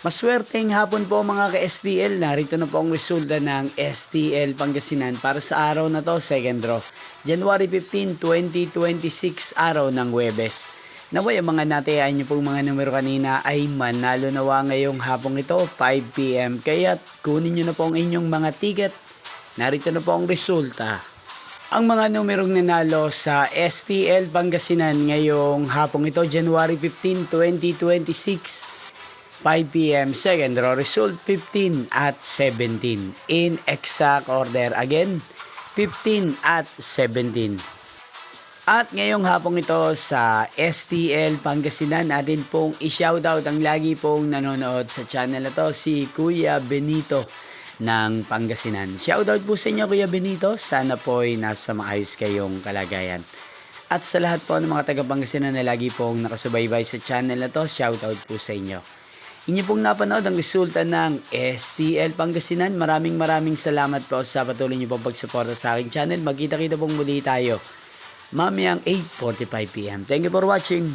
Maswerteng hapon po mga ka-STL. Narito na po ang resulta ng STL Pangasinan para sa araw na to, second draw. January 15, 2026, araw ng Huwebes. Naway ang mga natayaan nyo pong mga numero kanina ay manalo nawa ngayong hapong ito, 5 PM. Kaya kunin nyo na po ang inyong mga ticket. Narito na po ang resulta. Ang mga numerong nanalo sa STL Pangasinan ngayong hapong ito, January 15, 2026. 5 PM, second draw result 15 at 17. In exact order again, 15 at 17. At ngayong hapong ito sa STL Pangasinan, natin pong i-shoutout ang lagi pong nanonood sa channel na to, si Kuya Benito ng Pangasinan. Shoutout po sa inyo Kuya Benito, sana po ay nasa maayos kayong kalagayan. At sa lahat po ng mga taga Pangasinan na lagi pong nakasubaybay sa channel na to, shoutout po sa inyo. Inyo pong napanood ang resulta ng STL Pangasinan. Maraming salamat po sa patuloy niyo pong pagsuporta sa aking channel. Magkita-kita pong muli tayo mamayang 8:45 PM. Thank you for watching.